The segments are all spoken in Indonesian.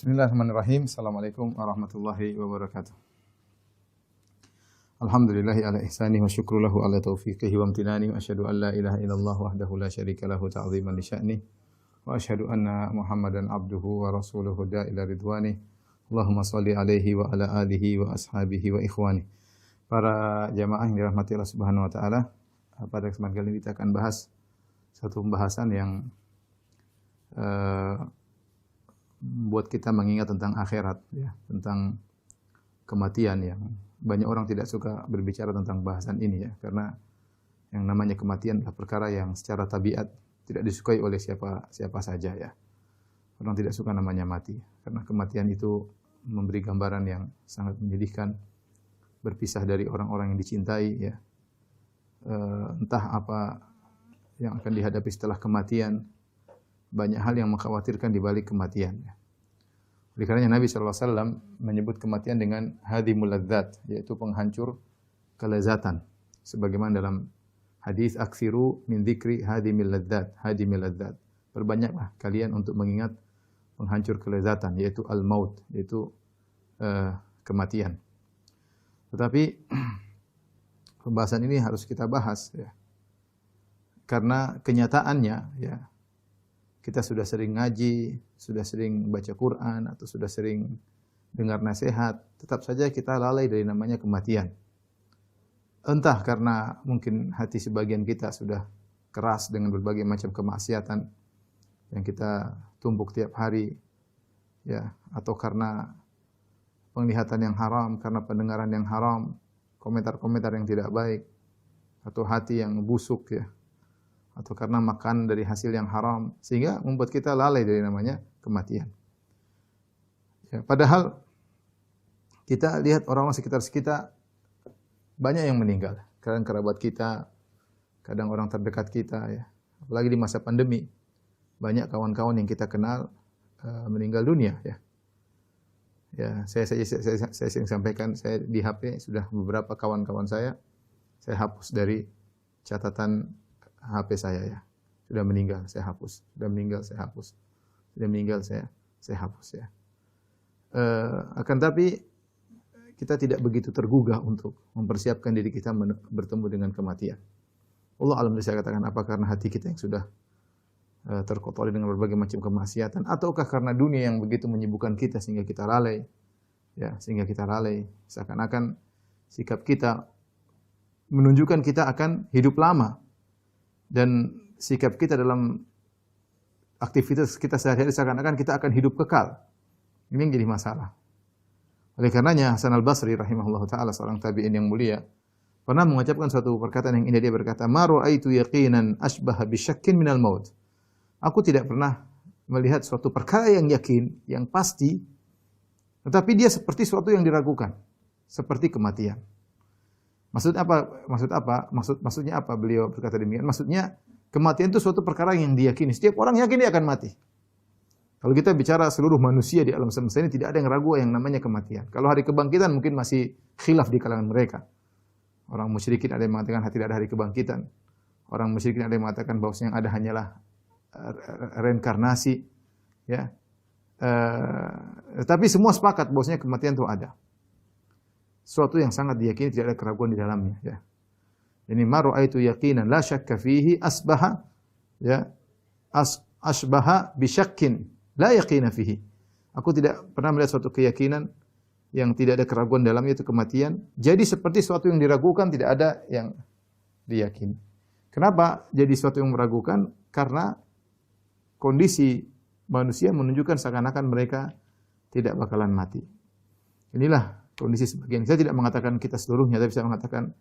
Bismillahirrahmanirrahim. Assalamualaikum warahmatullahi wabarakatuh. Alhamdulillahi ala ihsanihi wa syukru lahu ala taufiqihi wa amtinani wa asyhadu an la ilaha illallah wahdahu la syarika lahu ta'ziman li sya'ni wa asyhadu anna Muhammadan abduhu wa rasuluhu ila ridwani. Allahumma shalli alaihi wa ala alihi wa ashabihi wa ikhwani. Para jamaah yang dirahmati Allah Subhanahu wa taala, pada kesempatan kali ini kita akan bahas satu pembahasan yang buat kita mengingat tentang akhirat, ya, tentang kematian. Yang banyak orang tidak suka berbicara tentang bahasan ini, ya, karena yang namanya kematian adalah perkara yang secara tabiat tidak disukai oleh siapa saja, ya. Orang tidak suka namanya mati, karena kematian itu memberi gambaran yang sangat menyedihkan, berpisah dari orang-orang yang dicintai, ya. Entah apa yang akan dihadapi setelah kematian. Banyak hal yang mengkhawatirkan di balik kematian. Oleh karenanya Nabi SAW menyebut kematian dengan hadimul ladzat, yaitu penghancur kelezatan. Sebagaimana dalam hadis aksiru min dzikri hadimil ladzat, hadimil ladzat. Perbanyaklah kalian untuk mengingat penghancur kelezatan, yaitu al-maut, yaitu kematian. Tetapi pembahasan ini harus kita bahas, ya. Karena kenyataannya, ya, kita sudah sering ngaji, sudah sering baca Quran, atau sudah sering dengar nasihat, tetap saja kita lalai dari namanya kematian. Entah karena mungkin hati sebagian kita sudah keras dengan berbagai macam kemaksiatan yang kita tumpuk tiap hari, ya, atau karena penglihatan yang haram, karena pendengaran yang haram, komentar-komentar yang tidak baik, atau hati yang busuk, ya, atau karena makan dari hasil yang haram, sehingga membuat kita lalai dari namanya kematian. Ya, padahal kita lihat orang-orang sekitar kita banyak yang meninggal, kadang kerabat kita, kadang orang terdekat kita, ya. Apalagi di masa pandemi, banyak kawan-kawan yang kita kenal meninggal dunia, ya. Ya, saya sering sampaikan, saya di HP sudah beberapa kawan-kawan saya hapus dari catatan HP saya, ya. Sudah meninggal, saya hapus. Sudah meninggal, saya hapus. Sudah meninggal, saya hapus, ya. Akan tapi kita tidak begitu tergugah untuk mempersiapkan diri kita bertemu dengan kematian. Allah alam, saya katakan, apa karena hati kita yang sudah terkotori dengan berbagai macam kemaksiatan, ataukah karena dunia yang begitu menyibukkan kita sehingga kita lalai, ya, sehingga kita lalai. Seakan-akan sikap kita menunjukkan kita akan hidup lama. Dan sikap kita dalam aktivitas kita sehari-hari seakan-akan kita akan hidup kekal. Ini yang jadi masalah. Oleh karenanya Hasan al-Basri rahimahullah ta'ala, seorang tabi'in yang mulia, pernah mengucapkan suatu perkataan yang indah. Dia berkata, "Ma ra'aitu yaqinan asbaha bisyakkin minal maut." Aku tidak pernah melihat suatu perkara yang yakin, yang pasti, tetapi dia seperti suatu yang diragukan, seperti kematian. Maksudnya apa beliau berkata demikian? Maksudnya kematian itu suatu perkara yang diyakini. Setiap orang yakin dia akan mati. Kalau kita bicara seluruh manusia di alam semesta ini, tidak ada yang ragu yang namanya kematian. Kalau hari kebangkitan mungkin masih khilaf di kalangan mereka. Orang musyrikin ada yang mengatakan tidak ada hari kebangkitan. Orang musyrikin ada yang mengatakan bahwa yang ada hanyalah reinkarnasi, ya. Tapi semua sepakat bahwasanya kematian itu ada. Suatu yang sangat diyakini, tidak ada keraguan di dalamnya, ya. Ini ma ra'aitu yaqinan la syakka fihi asbaha, ya, asbaha bi syakkin la yaqina fihi. Aku tidak pernah melihat suatu keyakinan yang tidak ada keraguan dalamnya, itu kematian. Jadi seperti suatu yang diragukan, tidak ada yang diyakini. Kenapa jadi suatu yang meragukan? Karena kondisi manusia menunjukkan seakan-akan mereka tidak bakalan mati. Inilah kondisi sebagian. Saya tidak mengatakan kita seluruhnya, tapi saya mengatakan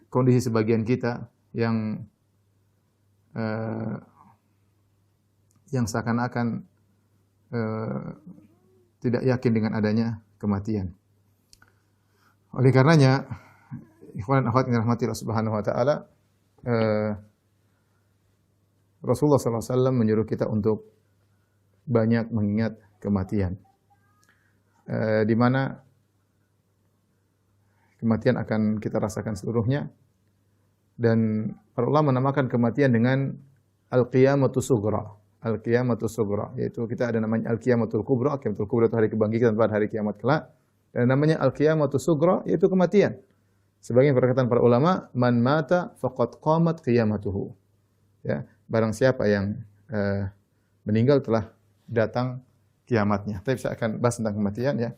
kondisi sebagian kita yang seakan-akan tidak yakin dengan adanya kematian. Oleh karenanya, ikhwan dan akhwat yang dirahmati Allah Subhanahu wa taala, Rasulullah SAW menyuruh kita untuk banyak mengingat kematian. Di mana kematian akan kita rasakan seluruhnya, dan para ulama menamakan kematian dengan al-qiyamatu sughra, al-qiyamatus sughra, yaitu kita ada namanya al-qiyamatul kubra. Qiyamatul kubra itu hari kebangkitan pada hari kiamat kelak. Dan namanya al-qiyamatus sughra yaitu kematian. Sebagian perkataan para ulama, man mata faqad qamat qiyamatuhu. Ya, barang siapa yang meninggal telah datang kiamatnya. Tapi saya akan bahas tentang kematian ya.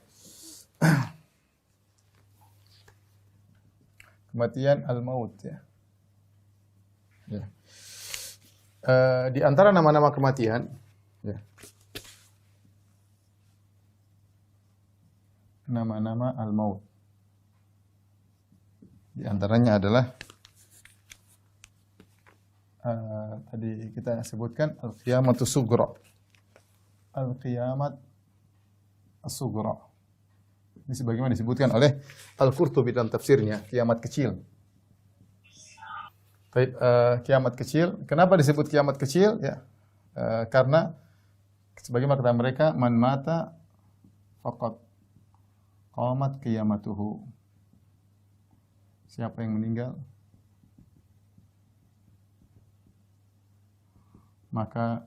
Kematian al-maut ya. Ya. Di antara nama-nama kematian ya. Nama-nama al-maut. Di antaranya adalah tadi kita sebutkan al-qiyamatus sughra. Al-qiyamat as-sughra. Ini sebagaimana disebutkan oleh Al-Qurtubi dalam tafsirnya, kiamat kecil. Baik, kiamat kecil. Kenapa disebut kiamat kecil? Ya, karena sebagaimana kata mereka, man mata faqad qamat qiyamatuhu. Siapa yang meninggal, maka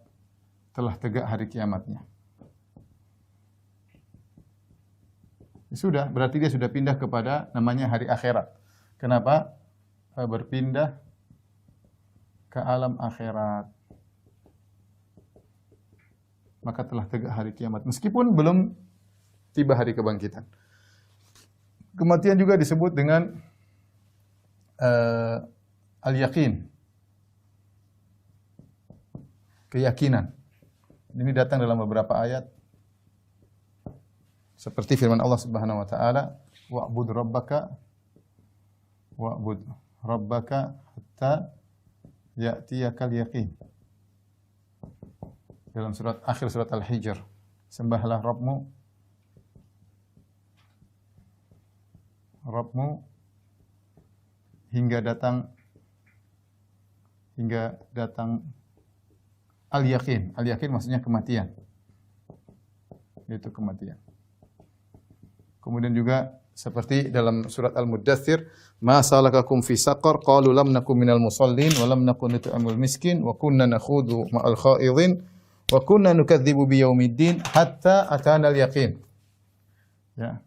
telah tegak hari kiamatnya. Sudah, berarti dia sudah pindah kepada namanya hari akhirat. Kenapa? Berpindah ke alam akhirat. Maka telah tegak hari kiamat. Meskipun belum tiba hari kebangkitan. Kematian juga disebut dengan al-yaqin. Keyakinan. Ini datang dalam beberapa ayat. Seperti firman Allah Subhanahu wa taala, wa'bud rabbaka hatta ya'tiyakal yaqin. Dalam akhir surat Al-Hijr, sembahlah Rabbmu hingga datang al-yaqin. Al-yaqin maksudnya kematian. Yaitu kematian. Kemudian juga seperti dalam surat Al-Muddathir, ma salakakum fi saqar qalu lam nakum minal musallin wa lam nakun nut'imul miskin wa kunna nakhudhu ma'al khaidin wa kunna nukadzibu biyaumiddin hatta atana al-yaqin. Ya.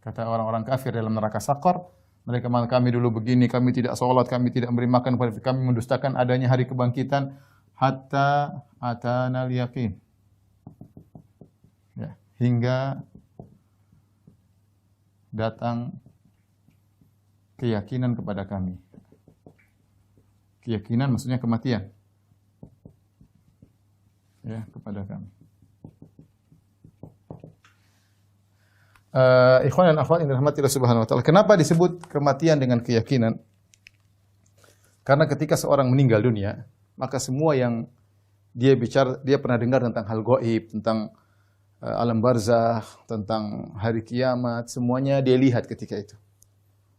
Kata orang-orang kafir dalam neraka Saqar, mereka mengatakan kami dulu begini, kami tidak salat, kami tidak memberi makan kepada kami, mendustakan adanya hari kebangkitan hatta atana al-yaqin. Ya, hingga datang keyakinan kepada kami. Keyakinan maksudnya kematian. Ya, kepada kami. Ikhwan dan akhwat yang dirahmati Allah Subhanahu wa taala. Kenapa disebut kematian dengan keyakinan? Karena ketika seorang meninggal dunia, maka semua yang dia pernah dengar tentang hal gaib, tentang alam barzakh, tentang hari kiamat, semuanya dia lihat ketika itu.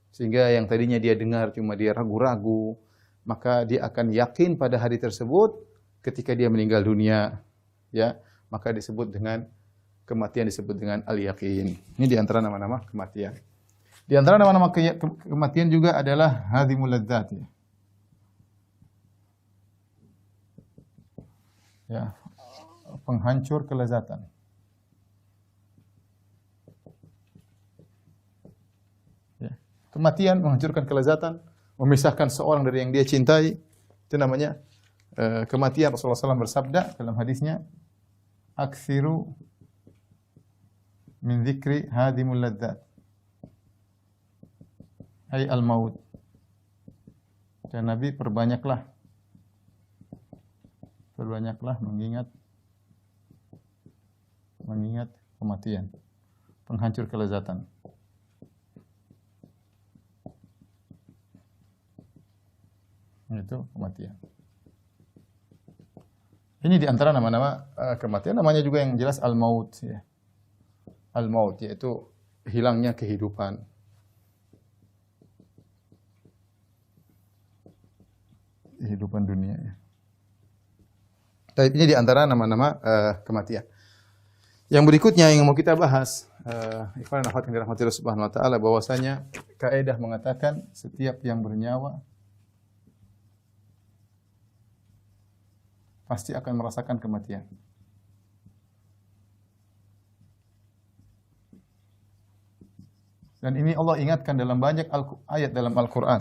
Sehingga yang tadinya dia dengar cuma dia ragu-ragu, maka dia akan yakin pada hari tersebut ketika dia meninggal dunia, ya, maka disebut dengan kematian, disebut dengan al-yaqin. Ini di antara nama-nama kematian. Di antara nama-nama kematian juga adalah hadhimul ladzat, ya. Ya, penghancur kelezatan. Kematian menghancurkan kelezatan, memisahkan seorang dari yang dia cintai. Itu namanya kematian. Rasulullah SAW bersabda dalam hadisnya, "Aktsiru min dzikri hadimul ladzat." Ai al-maut. Dan Nabi perbanyaklah mengingat kematian, penghancur kelezatan. Itu kematian. Ini di antara nama-nama kematian. Namanya juga yang jelas al-maut, ya. Al-maut yaitu hilangnya kehidupan. Kehidupan dunia, ya. Ini di antara nama-nama kematian. Yang berikutnya yang mau kita bahas, ikhwan dan akhwat yang dirahmati Allah Subhanahu wa taala, bahwasanya kaidah mengatakan setiap yang bernyawa pasti akan merasakan kematian. Dan ini Allah ingatkan dalam banyak ayat dalam Al-Qur'an.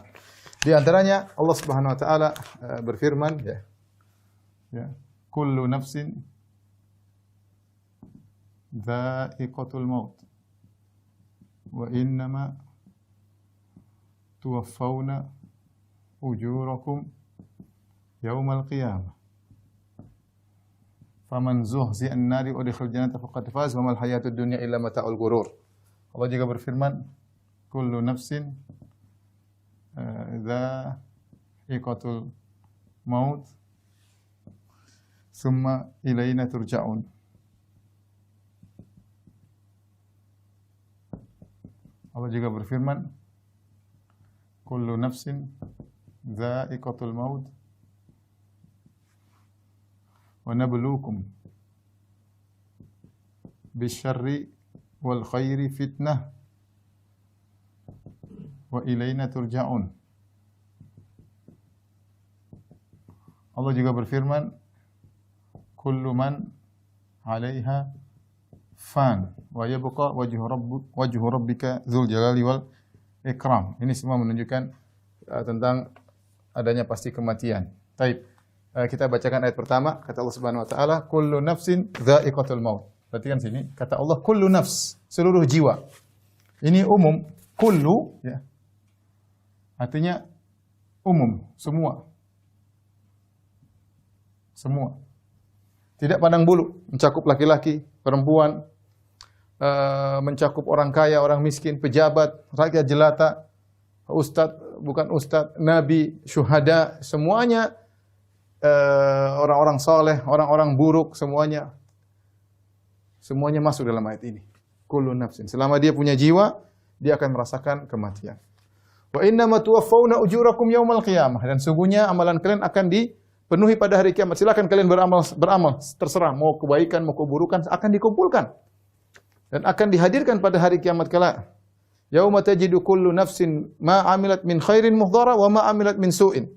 Di antaranya Allah Subhanahu wa taala berfirman ya, kullu nafsin dha'iqatul maut wa innama tuwaffawna ujurakum yaumal qiyamah. Faman zuhzi'a an-nari wa udkhila al-jannata faqad faz wa mal hayatud dunya illa mata'ul ghurur. Allah juga berfirman, kullu nafsin dha'iqatul maut summa ilaina turja'un. Allah juga berfirman, kullu nafsin dha'iqatul maut wa nabluukum bisyarri wal khairi fitnah wa ilaina turja'un. Allah juga berfirman, kullu man 'alaiha fan wa yabqa wajhu rabbika dzul jalali wal ikram. Ini semua menunjukkan tentang adanya pasti kematian. Taib. Kita bacakan ayat pertama, kata Allah Subhanahu wa taala, kullu nafsin dha'iqatul maut. Perhatikan sini, kata Allah kullu nafs, seluruh jiwa. Ini umum, kullu ya. Artinya umum, semua. Semua. Tidak pandang bulu, mencakup laki-laki, perempuan, mencakup orang kaya, orang miskin, pejabat, rakyat jelata, ustadz, bukan ustadz, nabi, syuhada, semuanya, orang-orang soleh, orang-orang buruk, semuanya masuk dalam ayat ini. Kullu nafsin. Selama dia punya jiwa, dia akan merasakan kematian. Wa innama tuwaffawna ujurakum yaumal qiyamah. Dan sungguhnya amalan kalian akan dipenuhi pada hari kiamat. Silakan kalian beramal, terserah mau kebaikan, mau keburukan akan dikumpulkan dan akan dihadirkan pada hari kiamat kala. Yauma tajidu kullu nafsin ma 'amilat min khairin muhdhara wa ma 'amilat min su'in.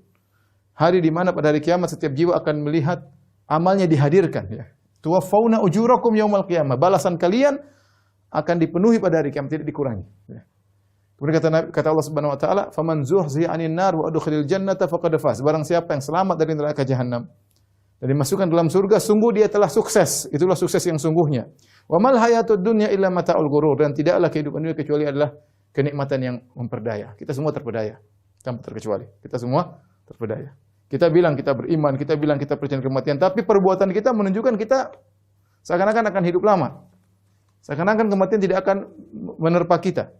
Hari di mana pada hari kiamat setiap jiwa akan melihat amalnya dihadirkan ya. Tuwaffawna ujurakum yaumal qiyamah. Balasan kalian akan dipenuhi pada hari kiamat, tidak dikurangi ya. Kemudian kata Allah Subhanahu wa taala, "Faman zuhziya 'anil nar wa udkhilal jannata faqad faz." Barang siapa yang selamat dari neraka jahanam dan dimasukkan dalam surga, sungguh dia telah sukses. Itulah sukses yang sungguhnya. Wa mal hayatud dunya illa mata'ul ghurur. Dan tidaklah kehidupan dunia kecuali adalah kenikmatan yang memperdaya. Kita semua terpedaya, tanpa terkecuali. Kita semua terpedaya. Kita bilang kita beriman, kita bilang kita percaya kematian, tapi perbuatan kita menunjukkan kita seakan-akan akan hidup lama. Seakan-akan kematian tidak akan menerpa kita.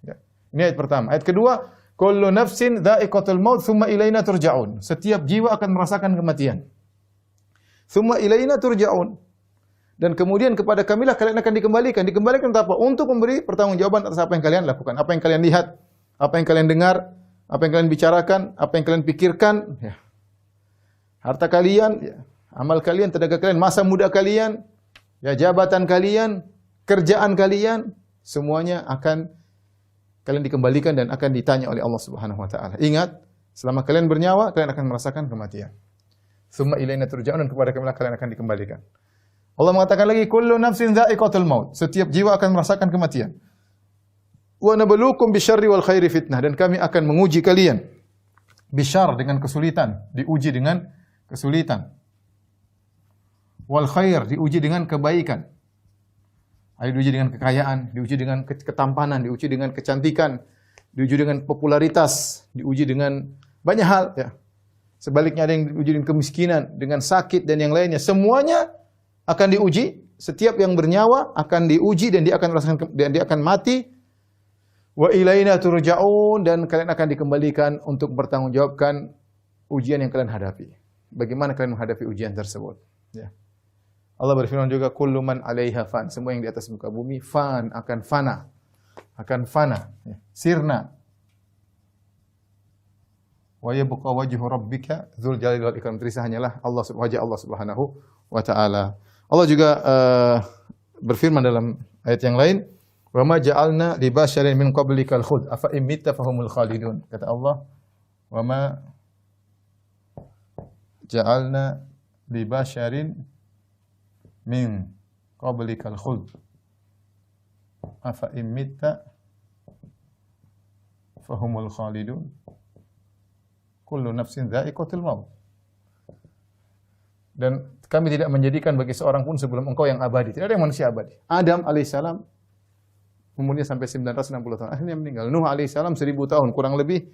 Ya. Ini ayat pertama. Ayat kedua, kullu nafsin dha'iqatul maut tsumma ilaina turja'un. Setiap jiwa akan merasakan kematian. Tsumma ilaina turja'un. Dan kemudian kepada kamilah kalian akan dikembalikan. Dikembalikan untuk apa? Untuk memberi pertanggungjawaban atas apa yang kalian lakukan, apa yang kalian lihat, apa yang kalian dengar, apa yang kalian bicarakan, apa yang kalian pikirkan, ya. Harta kalian, ya. Amal kalian, tenaga kalian, masa muda kalian, ya, jabatan kalian, kerjaan kalian, semuanya akan kalian dikembalikan dan akan ditanya oleh Allah Subhanahu wa taala. Ingat, selama kalian bernyawa, kalian akan merasakan kematian. Tsumma ilaina turja'un, dan kepada kami kalian akan dikembalikan. Allah mengatakan lagi, kullu nafsin dha'iqatul maut. Setiap jiwa akan merasakan kematian. Wa nabluukum bisyarri wal khairi fitnah, dan kami akan menguji kalian. Bisyar dengan kesulitan, diuji dengan kesulitan. Wal khair, diuji dengan kebaikan. Ada diuji dengan kekayaan, diuji dengan ketampanan, diuji dengan kecantikan, diuji dengan popularitas, diuji dengan banyak hal ya. Sebaliknya ada yang diuji dengan kemiskinan, dengan sakit dan yang lainnya. Semuanya akan diuji. Setiap yang bernyawa akan diuji dan dia akan merasakan dan dia akan mati. Wa ilaina turja'un, dan kalian akan dikembalikan untuk bertanggungjawabkan ujian yang kalian hadapi. Bagaimana kalian menghadapi ujian tersebut? Ya. Allah berfirman juga, kullu man 'alaiha fan. Semua yang di atas muka bumi fan, akan fana. Akan fana, ya. Sirna. Wa yabqa wajhu rabbika dzul jalali wal ikram. Tersisa hanyalah wajah Allah Subhanahu wa taala. Allah juga berfirman dalam ayat yang lain, wa ma ja'alna li basyarin min qablikal khuld afa in mitta fahumul khalidun. Kata Allah, wa ma ja'alna li basyarin min qablikal khuld afa in mitta fahumul khalidun kullu nafsin dha'iqatul maut. Dan kami tidak menjadikan bagi seorang pun sebelum engkau yang abadi. Tidak ada yang manusia abadi. Adam alaihissalam umurnya sampai 960 tahun, akhirnya meninggal. Nuh alaihissalam 1000 tahun kurang lebih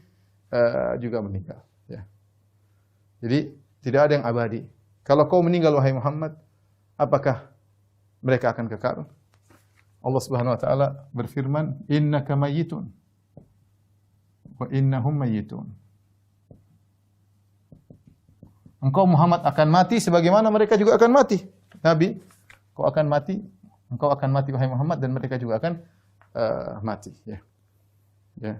juga meninggal, ya. Jadi tidak ada yang abadi. Kalau kau meninggal wahai Muhammad, apakah mereka akan kekal? Allah Subhanahu wa taala berfirman, "Innaka mayyitun wa innahum mayyitun." Engkau Muhammad akan mati sebagaimana mereka juga akan mati. Nabi, kau akan mati, engkau akan mati wahai Muhammad dan mereka juga akan mati, ya. Ya.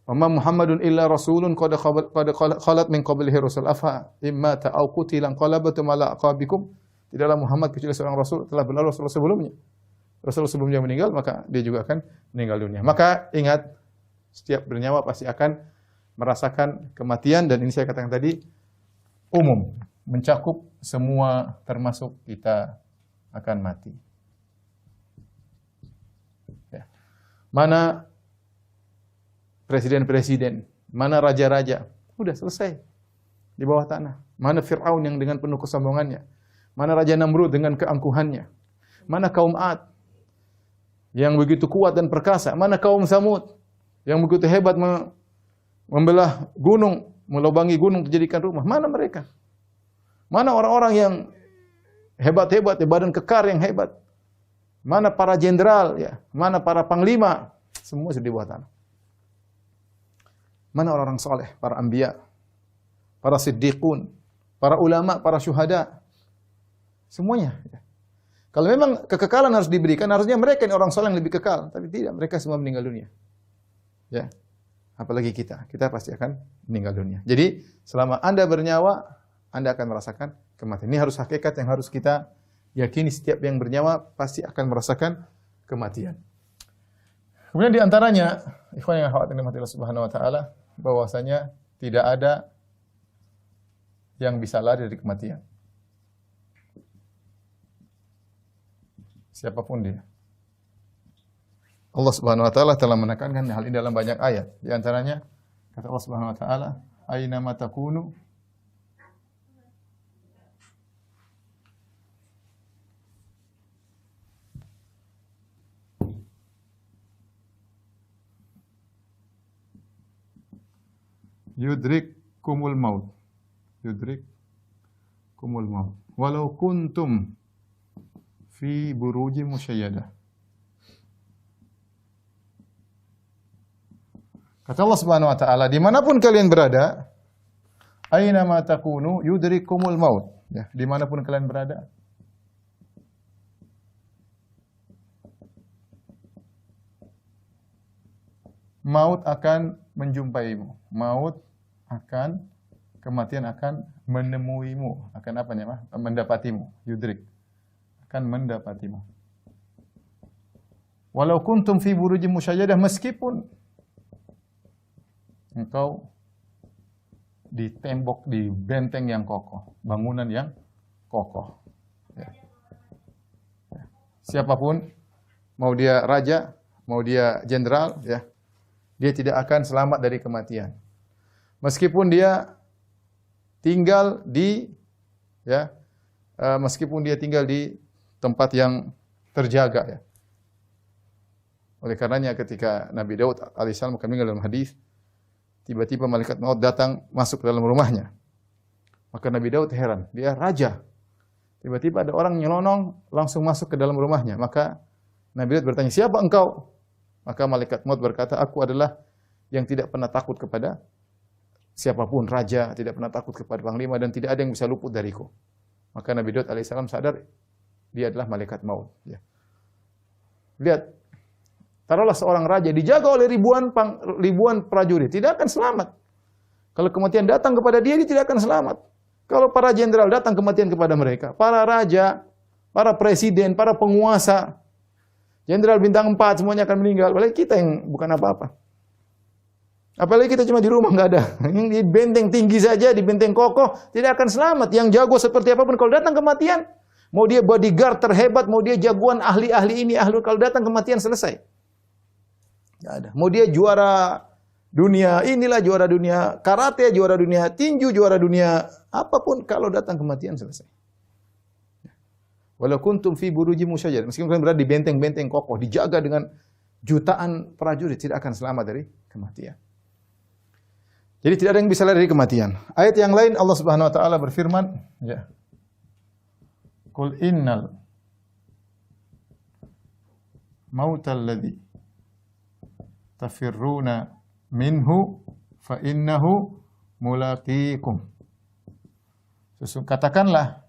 Wa ma Muhammadun illa rasulun qad khalat min qablihi rusul afa imma ta'au qutilan qalabatum ala aqabikum. Tidaklah Muhammad kecuali seorang rasul, telah berlalu rasul sebelumnya. Rasul sebelumnya meninggal, maka dia juga akan meninggal dunia. Maka ingat, setiap bernyawa pasti akan merasakan kematian, dan ini saya katakan tadi umum, mencakup semua, termasuk kita akan mati. Ya. Mana presiden-presiden, mana raja-raja, udah selesai di bawah tanah. Mana Fir'aun yang dengan penuh kesombongannya, mana Raja Namrud dengan keangkuhannya, mana kaum Ad yang begitu kuat dan perkasa, mana kaum Samud yang begitu hebat membelah gunung, melubangi gunung dijadikan rumah. Mana mereka? Mana orang-orang yang hebat-hebat, badan kekar yang hebat? Mana para jenderal, ya? Mana para panglima? Semua sudah di bawah tanah. Mana orang-orang soleh, para anbiya, para siddiqun, para ulama, para syuhada? Semuanya. Ya. Kalau memang kekekalan harus diberikan, harusnya mereka ini orang soleh yang lebih kekal. Tapi tidak, mereka semua meninggal dunia. Ya. Apalagi kita pasti akan meninggal dunia. Jadi, selama Anda bernyawa, Anda akan merasakan kematian. Ini harus hakikat yang harus kita yakini, setiap yang bernyawa pasti akan merasakan kematian. Kemudian di antaranya, ikhwan yang khawatir mati Allah Subhanahu wa taala, bahwasanya tidak ada yang bisa lari dari kematian. Siapapun dia. Allah Subhanahu wa taala telah menekankan hal ini dalam banyak ayat. Di antaranya kata Allah Subhanahu wa taala, "Aina ma takunu yudrikkumul maut." Yudrikkumul maut. Walau kuntum fi burujin musyayyadah. Kata Allah Subhanahu wa taala, dimanapun kalian berada, aina ma takunu yudrikumul maut. Ya, dimanapun kalian berada, maut akan menjumpaimu. Kematian akan menemuimu. Akan apa namanya? Mendapatimu. Yudrik. Akan mendapatimu. Walau kuntum fi burujin musyayyadah, meskipun engkau di tembok, di benteng yang kokoh, bangunan yang kokoh. Ya. Ya. Siapapun, mau dia raja, mau dia jenderal, ya, dia tidak akan selamat dari kematian. Meskipun dia tinggal di, ya, meskipun dia tinggal di tempat yang terjaga, ya. Oleh karenanya ketika Nabi Daud alaihissalam kami dalam hadis, tiba-tiba malaikat maut datang masuk ke dalam rumahnya. Maka Nabi Daud heran, dia raja. Tiba-tiba ada orang nyelonong langsung masuk ke dalam rumahnya. Maka Nabi Daud bertanya, "Siapa engkau?" Maka malaikat maut berkata, "Aku adalah yang tidak pernah takut kepada siapapun, raja, tidak pernah takut kepada panglima, dan tidak ada yang bisa luput dariku." Maka Nabi Daud alaihissalam sadar dia adalah malaikat maut. Ya. Lihat, taruhlah seorang raja dijaga oleh ribuan prajurit, tidak akan selamat. Kalau kematian datang kepada dia, dia tidak akan selamat. Kalau para jenderal datang kematian kepada mereka, para raja, para presiden, para penguasa, jenderal bintang 4 semuanya akan meninggal. Padahal kita yang bukan apa-apa. Apalagi kita cuma di rumah nggak ada. Yang di benteng tinggi saja, di benteng kokoh, tidak akan selamat. Yang jago seperti apapun kalau datang kematian, mau dia bodyguard terhebat, mau dia jagoan ahli-ahli ini, kalau datang kematian selesai. Nggak ada. Mau dia juara dunia inilah, juara dunia karate, juara dunia tinju, juara dunia apapun, kalau datang kematian selesai. Walau kuntum fi burujim musyayyad, meskipun kalian berada di benteng-benteng kokoh, dijaga dengan jutaan prajurit, tidak akan selamat dari kematian. Jadi tidak ada yang bisa lari dari kematian. Ayat yang lain Allah Subhanahu wa taala berfirman, ya. Qul innal mautal ladzi tafirruna minhu fa innahu mulaqikum. Katakanlah,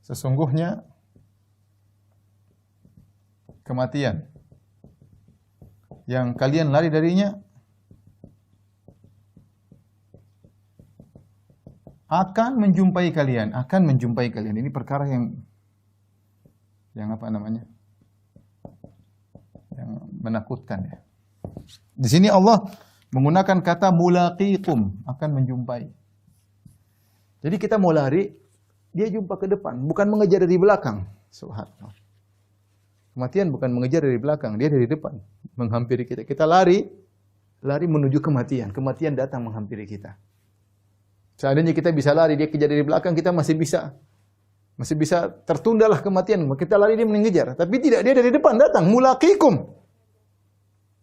sesungguhnya kematian yang kalian lari darinya akan menjumpai kalian, akan menjumpai kalian. Ini perkara yang apa namanya? Yang menakutkan ya. Di sini Allah menggunakan kata mulaqikum, akan menjumpai. Jadi kita mau lari, dia jumpa ke depan, bukan mengejar dari belakang. Subhanallah. Kematian bukan mengejar dari belakang, dia dari depan, menghampiri kita. Kita lari menuju kematian. Kematian datang menghampiri kita. Seandainya kita bisa lari, dia kejar dari belakang, kita masih bisa tertundalah kematian. Kita lari, dia mengejar. Tapi tidak, dia dari depan datang, mulaqikum.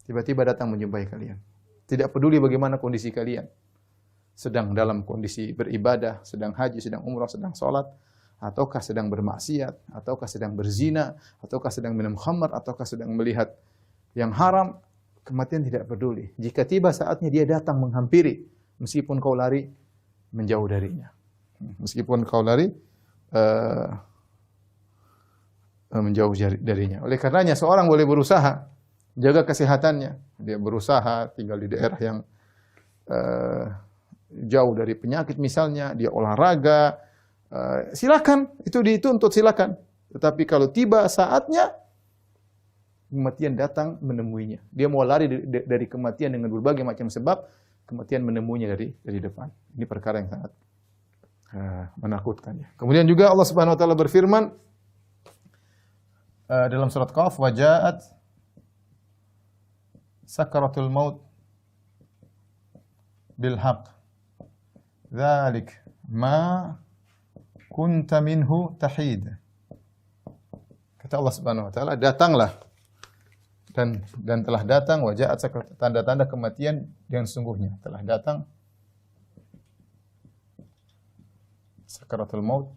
Tiba-tiba datang menjumpai kalian. Tidak peduli bagaimana kondisi kalian. Sedang dalam kondisi beribadah, sedang haji, sedang umrah, sedang sholat, ataukah sedang bermaksiat, ataukah sedang berzina, ataukah sedang minum khamar, ataukah sedang melihat yang haram, kematian tidak peduli. Jika tiba saatnya, dia datang menghampiri, meskipun kau lari menjauh darinya. Meskipun kau lari menjauh darinya. Oleh karenanya seorang boleh berusaha jaga kesehatannya. Dia berusaha tinggal di daerah yang jauh dari penyakit misalnya, dia olahraga, silakan, itu dituntut, silakan. Tetapi kalau tiba saatnya, kematian datang menemuinya. Dia mau lari dari kematian dengan berbagai macam sebab, kematian menemuinya dari depan. Ini perkara yang sangat menakutkan. Kemudian juga Allah Subhanahu wa taala berfirman dalam surat Qaf, wa ja'at sakaratul maut bil haqq. Dzalik ma kunta minhu tahid. Kata Allah Subhanahu wa taala, datanglah dan telah datang, wa ja'at tanda-tanda kematian yang sesungguhnya telah datang, sakaratul maut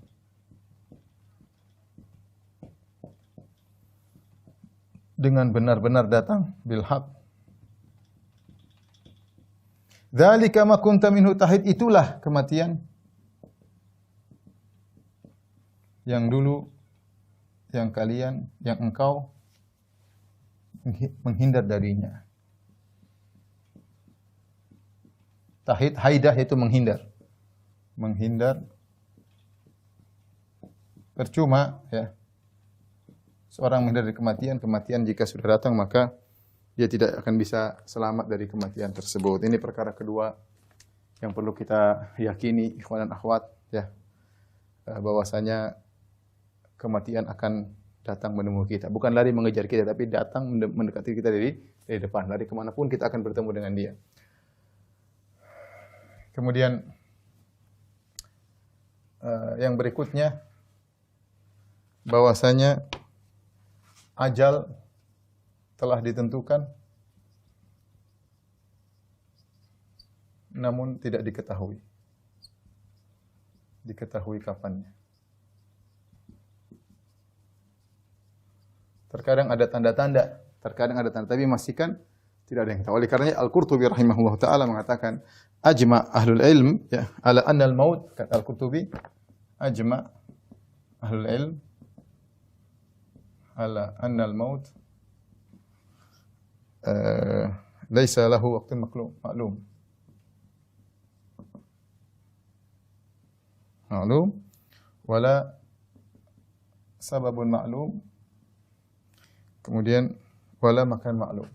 dengan benar-benar datang, bil haq. Dzalika ma kunta minhu tahid, itulah kematian yang dulu yang engkau menghindar darinya. Tahid, haidah itu menghindar. Menghindar. Percuma ya. Seorang menghindar dari kematian jika sudah datang maka dia tidak akan bisa selamat dari kematian tersebut. Ini perkara kedua yang perlu kita yakini, ikhwan dan akhwat, ya. Bahwasanya kematian akan datang menemui kita. Bukan lari mengejar kita, tapi datang mendekati kita dari depan. Lari kemanapun kita akan bertemu dengan dia. Kemudian yang berikutnya, bahwasanya ajal telah ditentukan, namun tidak diketahui kapannya. Terkadang ada tanda-tanda, tapi memastikan tidak ada yang tahu. Oleh karenanya Al-Qurtubi rahimahullah taala mengatakan, ajma ahlul ilm ya ala anna al-maut, kata Al-Qurtubi, ajma ahlul ilm ala anna al-maut laisa lahu waqtun ma'lum wala sababun ma'lum, kemudian wala makan ma'lum.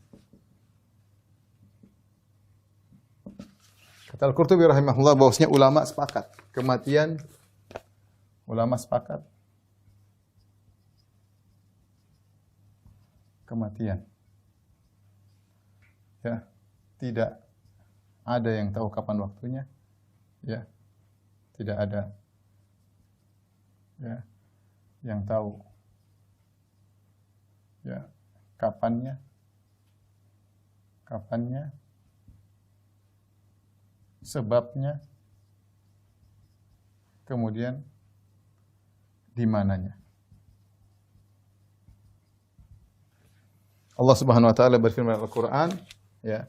Kata Al-Qurtubi rahimahullah bahwasanya ulama sepakat kematian, ulama sepakat kematian. Ya, tidak ada yang tahu kapan waktunya. Ya, tidak ada ya yang tahu ya kapannya, sebabnya, kemudian di mananya. Allah Subhanahu wa taala berfirman dalam Al-Qur'an, ya,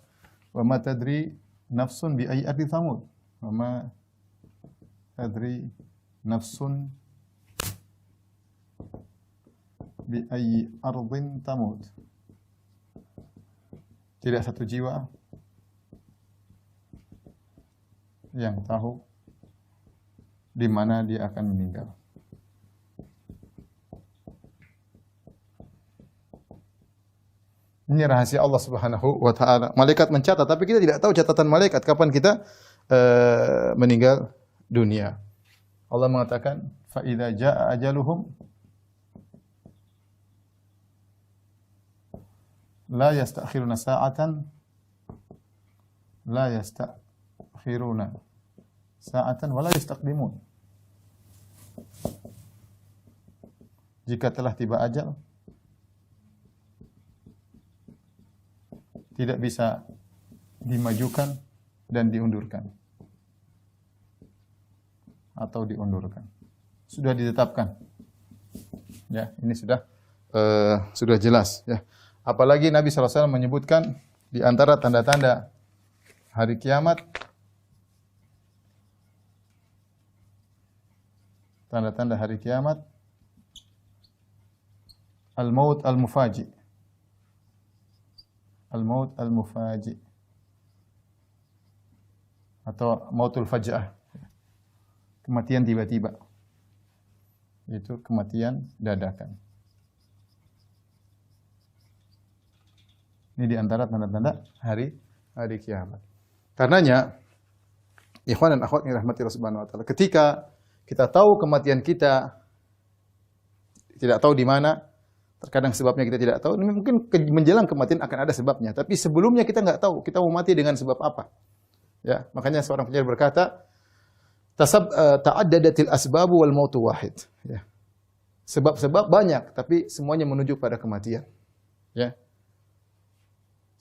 "Wa ma tadri nafsun bi ayyi ardin tamut." Wa ma tadri nafsun bi ayyi ardin tamut. Tidak satu jiwa yang tahu di mana dia akan meninggal. Ini rahasia Allah Subhanahu wa taala. Malaikat mencatat, tapi kita tidak tahu catatan malaikat kapan kita meninggal dunia. Allah mengatakan, "Fa idza jaa ajaluhum la yastakhiruna sa'atan wa la yastaqdimun." Jika telah tiba ajal, tidak bisa dimajukan dan diundurkan. Atau diundurkan. Sudah ditetapkan. Ya, ini sudah jelas ya. Apalagi Nabi SAW menyebutkan di antara tanda-tanda hari kiamat, tanda-tanda hari kiamat, al-maut al-mufaji. Al-maut al-mufaji. Atau mautul faj'ah. Kematian tiba-tiba. Itu kematian dadakan. Ini di antara tanda-tanda hari kiamat. Karenanya, ikhwan dan akhwat yang dirahmati Allah Subhanahu wa taala, ketika kita tahu kematian kita, tidak tahu di mana, terkadang sebabnya kita tidak tahu, mungkin menjelang kematian akan ada sebabnya, tapi sebelumnya kita nggak tahu kita mau mati dengan sebab apa. Ya, makanya seorang penyair berkata, ta'addadatil asbabu wal mautu wahid. Ya. Sebab-sebab banyak, tapi semuanya menuju pada kematian. Ya.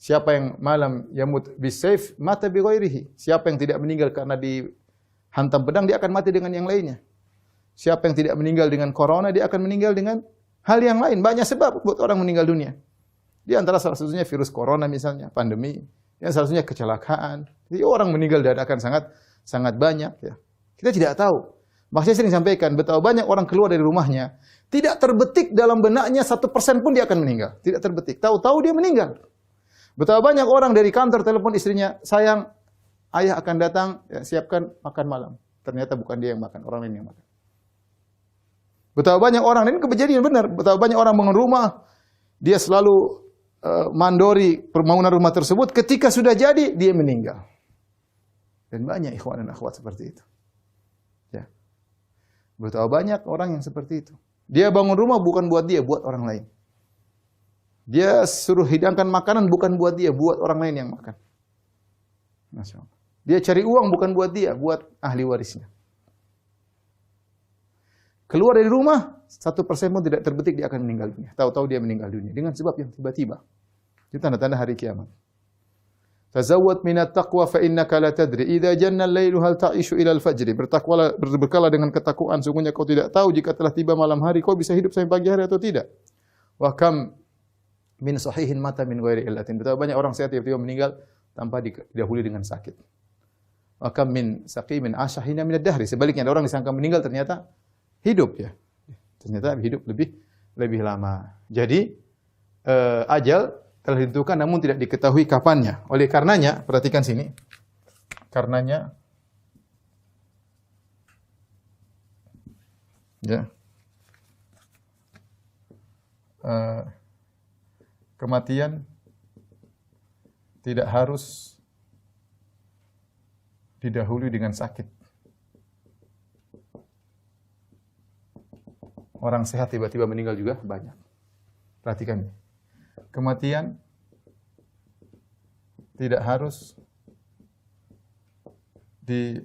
Siapa yang malam yamut bisayf mata bi ghairihi. Siapa yang tidak meninggal karena dihantam pedang, dia akan mati dengan yang lainnya. Siapa yang tidak meninggal dengan corona, dia akan meninggal dengan hal yang lain. Banyak sebab buat orang meninggal dunia. Di antara salah satunya virus corona misalnya, pandemi. Yang salah satunya kecelakaan. Jadi orang meninggal dadakan sangat banyak. Ya. Kita tidak tahu. Makanya sering sampaikan, betapa banyak orang keluar dari rumahnya, tidak terbetik dalam benaknya 1% pun dia akan meninggal. Tidak terbetik. Tahu-tahu dia meninggal. Betapa banyak orang dari kantor telepon istrinya, "Sayang, ayah akan datang, ya, siapkan makan malam." Ternyata bukan dia yang makan, orang lain yang makan. Betapa banyak orang, ini kejadian benar, betapa banyak orang bangun rumah, dia selalu mandori perbangunan rumah tersebut, ketika sudah jadi, dia meninggal. Dan banyak ikhwan dan akhwat seperti itu. Ya. Betapa banyak orang yang seperti itu. Dia bangun rumah bukan buat dia, buat orang lain. Dia suruh hidangkan makanan bukan buat dia, buat orang lain yang makan. Masya Allah. Dia cari uang bukan buat dia, buat ahli warisnya. Keluar dari rumah, 1% pun tidak terbetik dia akan meninggal dunia. Tahu-tahu dia meninggal dunia dengan sebab yang tiba-tiba. Itu tanda-tanda hari kiamat. Tazawwad minat taqwa fa innaka la tadri idza janna al-lailu hal ta'ishu ila al-fajri. Bertakwalah, berbekalah dengan ketakwaan, sungguhnya kau tidak tahu jika telah tiba malam hari kau bisa hidup sampai pagi hari atau tidak. Wa kam min sahihin mata min ghairi illatin. Betapa banyak orang sehat tiba-tiba meninggal tanpa didahului dengan sakit. Wa kam min saqimin ashahina min ad-dahri. Sebaliknya ada orang disangka meninggal ternyata hidup ya. Ternyata hidup lebih lama. Jadi ajal telah ditentukan namun tidak diketahui kapannya. Oleh karenanya, perhatikan sini. Karenanya ya. Kematian tidak harus didahului dengan sakit. Orang sehat tiba-tiba meninggal juga banyak. Perhatikan ini. Kematian tidak harus tidak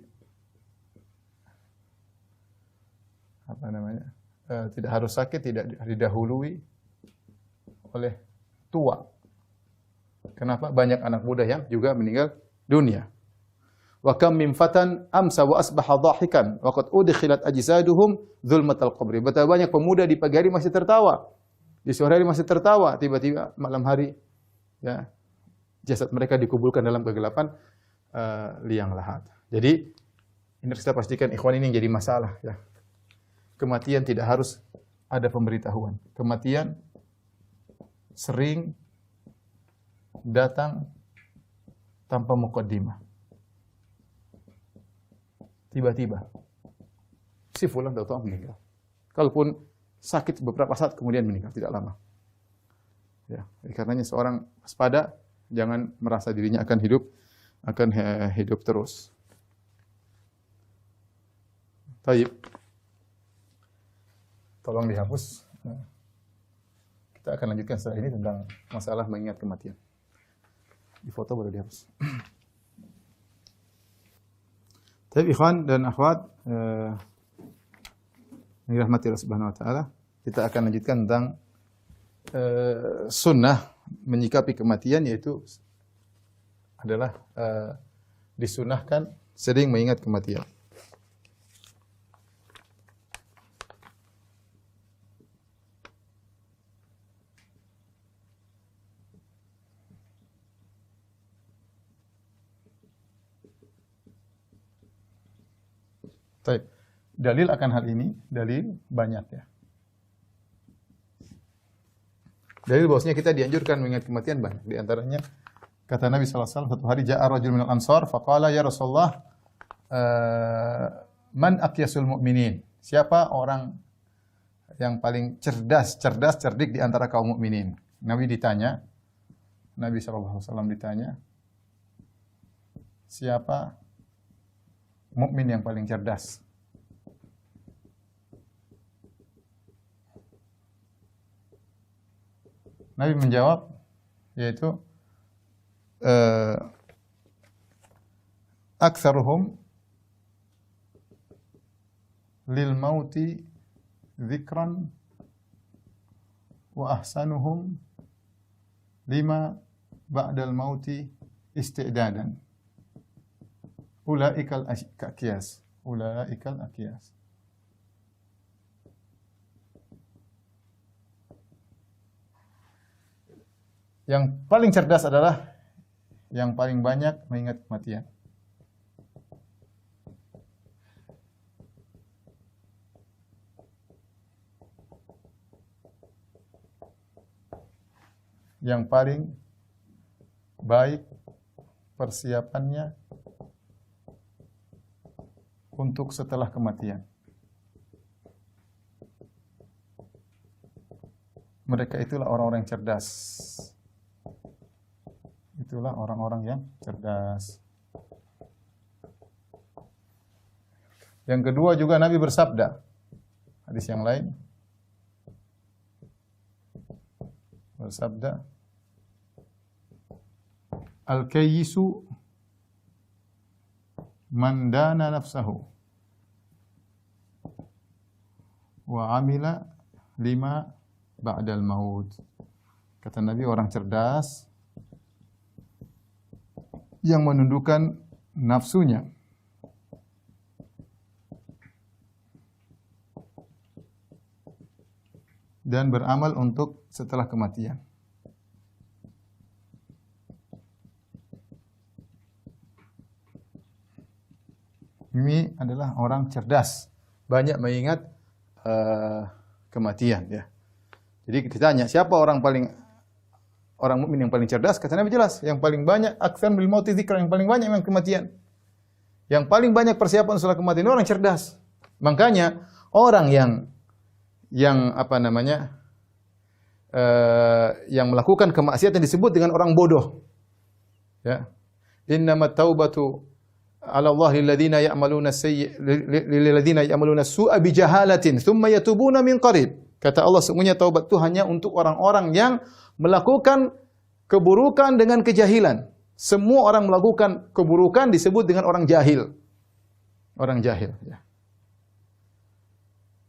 harus sakit, tidak didahului oleh tua. Kenapa? Banyak anak muda yang juga meninggal dunia. Wa kam min fatan amsa wa asbaha dhahikan wa qad udkhilat ajsaduhum zulmatal qabri. Betapa banyak pemuda di pagi hari masih tertawa, di sore hari masih tertawa, tiba-tiba malam hari ya jasad mereka dikuburkan dalam kegelapan liang lahat. Jadi ini harus kita pastikan ikhwan, ini yang jadi masalah ya. Kematian tidak harus ada pemberitahuan. Kematian sering datang tanpa muqaddimah. Tiba-tiba si fulan tahu meninggal. Kalaupun sakit beberapa saat kemudian meninggal, tidak lama. Ya, karenanya seorang waspada, jangan merasa dirinya akan hidup terus. Baik. Tolong dihapus. Kita akan lanjutkan setelah ini tentang masalah mengingat kematian. Di foto boleh dihapus. Tapi ikhwan dan akhwat yang dirahmati Allah Subhanahu wa taala, kita akan lanjutkan tentang sunnah menyikapi kematian, yaitu adalah disunahkan sering mengingat kematian. Baik. Dalil akan hal ini, dalil banyak ya. Dalil bahwasanya kita dianjurkan mengingat kematian banyak. Di antaranya kata Nabi sallallahu alaihi wasallam, satu hari ja'a rajul minal ansar faqala ya Rasulullah man aqyasul mu'minin? Siapa orang yang paling cerdik di antara kaum mukminin? Nabi sallallahu alaihi wasallam ditanya, siapa mukmin yang paling cerdas? Nabi menjawab, yaitu aktsaruhum lil mauti dzikran wa ahsanuhum lima ba'dal mauti isti'dadan. Ulaikal aqyas. Ulaikal aqyas. Yang paling cerdas adalah yang paling banyak mengingat kematian. Yang paling baik persiapannya untuk setelah kematian. Mereka itulah orang-orang yang cerdas. Itulah orang-orang yang cerdas. Yang kedua juga Nabi bersabda, hadis yang lain, bersabda, al-kayyisu man dana nafsahu wa amila lima ba'dal maut. Kata Nabi, orang cerdas yang menundukkan nafsunya dan beramal untuk setelah kematian. Ini adalah orang cerdas, banyak mengingat kematian ya. Jadi ditanya, siapa orang mukmin yang paling cerdas? Kata Nabi jelas, yang paling banyak aktsar bil mauti dzikra, yang paling banyak memang kematian. Yang paling banyak persiapan setelah kematian orang cerdas. Makanya orang yang melakukan kemaksiatan disebut dengan orang bodoh. Ya. Innamat taubatu 'ala Allah lil ladzina ya'maluna su'a bi jahalatin tsumma yatubuna min qarib. Kata Allah, sesungguhnya taubat itu hanya untuk orang-orang yang melakukan keburukan dengan kejahilan. Semua orang melakukan keburukan disebut dengan orang jahil. Orang jahil, ya.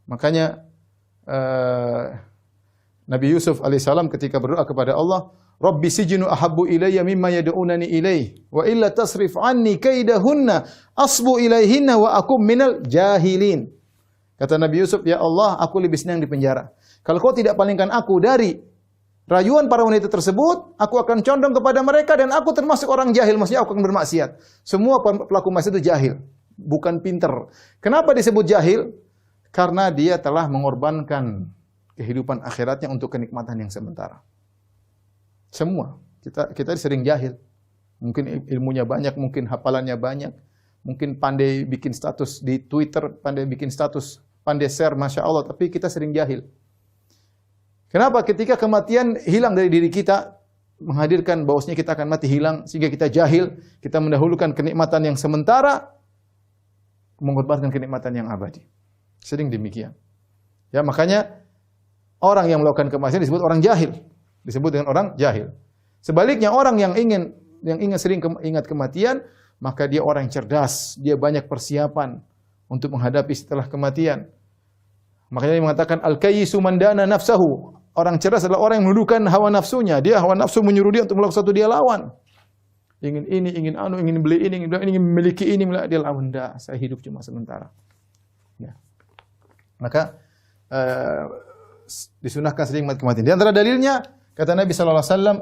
Makanya Nabi Yusuf alaihissalam ketika berdoa kepada Allah, Rabbi sijnu ahabbu ilayya mimma yad'unani ilaih wa illa tasrif anni kaidahunna asbu ilaihinna wa akum minal jahilin. Kata Nabi Yusuf, ya Allah, aku lebih senang di penjara. Kalau kau tidak palingkan aku dari rayuan para wanita tersebut, aku akan condong kepada mereka dan aku termasuk orang jahil, maksudnya aku akan bermaksiat. Semua pelaku maksiat itu jahil, bukan pinter. Kenapa disebut jahil? Karena dia telah mengorbankan kehidupan akhiratnya untuk kenikmatan yang sementara. Semua. Kita sering jahil. Mungkin ilmunya banyak, mungkin hafalannya banyak, mungkin pandai bikin status di Twitter, pandai bikin status, pandai share, Masya Allah, tapi kita sering jahil. Kenapa? Ketika kematian hilang dari diri kita, menghadirkan bahwasanya kita akan mati hilang, sehingga kita jahil, kita mendahulukan kenikmatan yang sementara, mengorbankan kenikmatan yang abadi. Sering demikian. Ya, makanya orang yang melakukan kemaksiatan disebut orang jahil. Disebut dengan orang jahil. Sebaliknya orang yang ingin sering ingat kematian, maka dia orang yang cerdas, dia banyak persiapan untuk menghadapi setelah kematian. Makanya dia mengatakan al-kayyisu man dana nafsahu. Orang cerdas adalah orang yang menundukkan hawa nafsunya. Dia hawa nafsu menyuruh dia untuk melakukan sesuatu, dia lawan. Ingin ini, ingin beli ini, ingin memiliki ini, dia lawan. Enggak, saya hidup cuma sementara. Ya. Maka disunahkan sering ingat kematian. Di antara dalilnya kata Nabi sallallahu alaihi wasallam,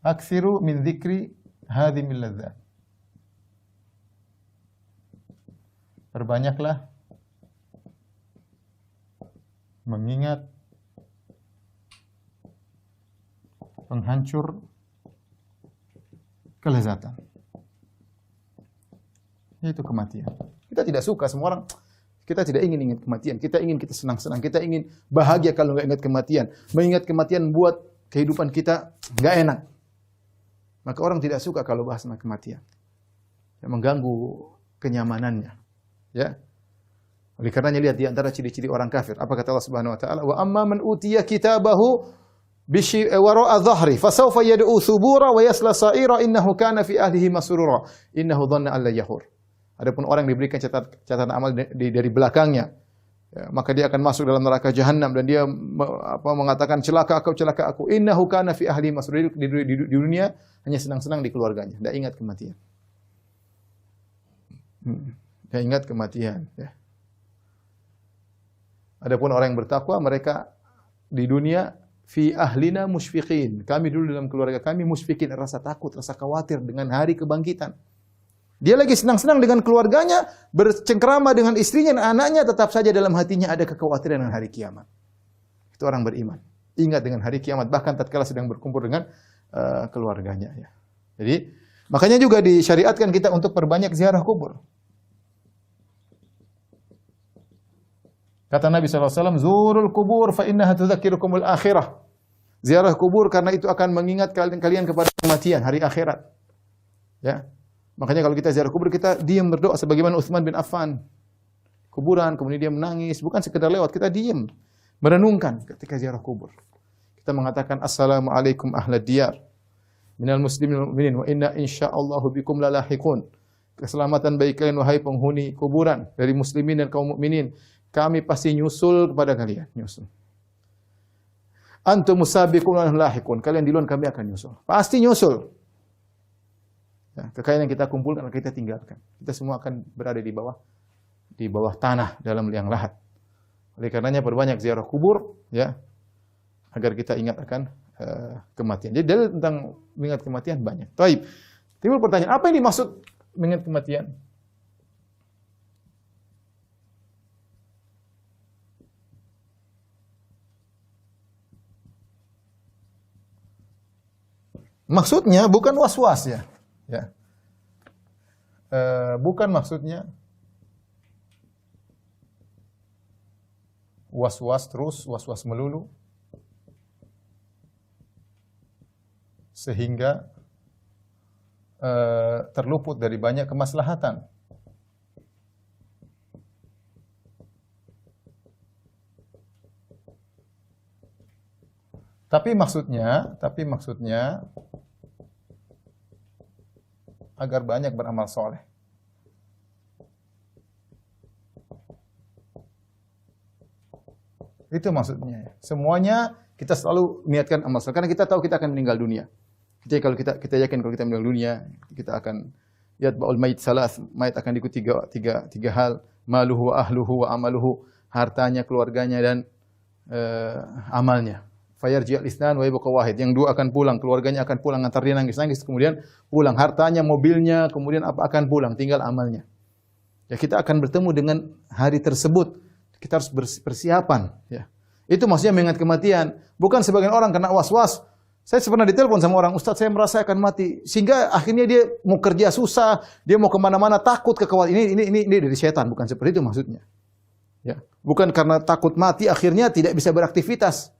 aksiru min dzikri hadhimil ladzat. Perbanyaklah mengingat penghancur kelezatan. Itu kematian. Kita tidak suka, semua orang, kita tidak ingin ingat kematian. Kita ingin kita senang-senang. Kita ingin bahagia kalau nggak ingat kematian. Mengingat kematian buat kehidupan kita nggak enak. Maka orang tidak suka kalau bahas tentang kematian. Yang mengganggu kenyamanannya. Ya. Oleh karenanya lihat di antara ciri-ciri orang kafir. Apa kata Allah Subhanahu wa taala? Wa amma man utiya kitabahu wara'a dhahri fasawfa yad'u thubura wa yasla sa'ira innahu kana fi ahlihi masrura innahu dhanna an la yahur. Adapun orang yang diberikan catatan amal dari belakangnya, ya, maka dia akan masuk dalam neraka jahanam dan dia mengatakan celaka aku. Innahu kana fi ahli masrur. Di dunia hanya senang-senang di keluarganya, tidak ingat kematian. Tidak ingat kematian. Ya. Adapun orang yang bertakwa, mereka di dunia fi ahlina musyfiqin. Kami dulu dalam keluarga kami musyfiqin, rasa takut, rasa khawatir dengan hari kebangkitan. Dia lagi senang-senang dengan keluarganya, bercengkrama dengan istrinya dan anaknya, tetap saja dalam hatinya ada kekhawatiran dengan hari kiamat. Itu orang beriman. Ingat dengan hari kiamat, bahkan tatkala sedang berkumpul dengan keluarganya. Ya. Jadi, makanya juga disyariatkan kita untuk perbanyak ziarah kubur. Kata Nabi SAW, Zurul kubur fa innaha tudzakirukumul akhirah. Ziarah kubur karena itu akan mengingat kalian kepada kematian, hari akhirat. Ya. Makanya kalau kita ziarah kubur, kita diam berdoa sebagaimana Utsman bin Affan. Kuburan, kemudian dia menangis, bukan sekedar lewat, kita diam, merenungkan ketika ziarah kubur. Kita mengatakan assalamualaikum ahlad diyar minal muslimin wal mu'minin wa inna insyaallahu bikum lalahiqun. Keselamatan bagi kalian wahai penghuni kuburan dari muslimin dan kaum mukminin. Kami pasti nyusul kepada kalian, nyusul. Antum musabiqun wa lahiqun. Kalian duluan, kami akan nyusul. Pasti nyusul. Ya, kekayaan yang kita kumpulkan akan kita tinggalkan. Kita semua akan berada di bawah tanah dalam liang lahat. Oleh karenanya perbanyak ziarah kubur, ya, agar kita ingat akan kematian. Jadi dalil tentang mengingat kematian banyak. Baik. Timbul pertanyaan, apa yang dimaksud mengingat kematian? Maksudnya bukan was-was ya. Ya. Bukan maksudnya was-was terus, was-was melulu. Sehingga terluput dari banyak kemaslahatan. Tapi maksudnya agar banyak beramal soleh. Itu maksudnya. Semuanya kita selalu niatkan amal soleh karena kita tahu kita akan meninggal dunia. Jadi kalau kita yakin kalau kita meninggal dunia, kita akan yatba'ul mayit salas, mayit akan diikuti tiga hal, maluhu wa ahluhu wa amaluhu, hartanya, keluarganya dan amalnya. Fayarji'al isnan wa yabqa wahid. Yang dua akan pulang, keluarganya akan pulang, antar dia nangis-nangis, kemudian pulang, hartanya, mobilnya, kemudian apa akan pulang, tinggal amalnya. Ya kita akan bertemu dengan hari tersebut. Kita harus persiapan, ya. Itu maksudnya mengingat kematian. Bukan sebagian orang kena was-was. Saya pernah ditelepon sama orang, Ustaz saya merasa akan mati. Sehingga akhirnya dia mau kerja susah, dia mau kemana-mana takut kekhawatiran. Ini dari setan, bukan seperti itu maksudnya. Ya. Bukan karena takut mati akhirnya tidak bisa beraktivitas.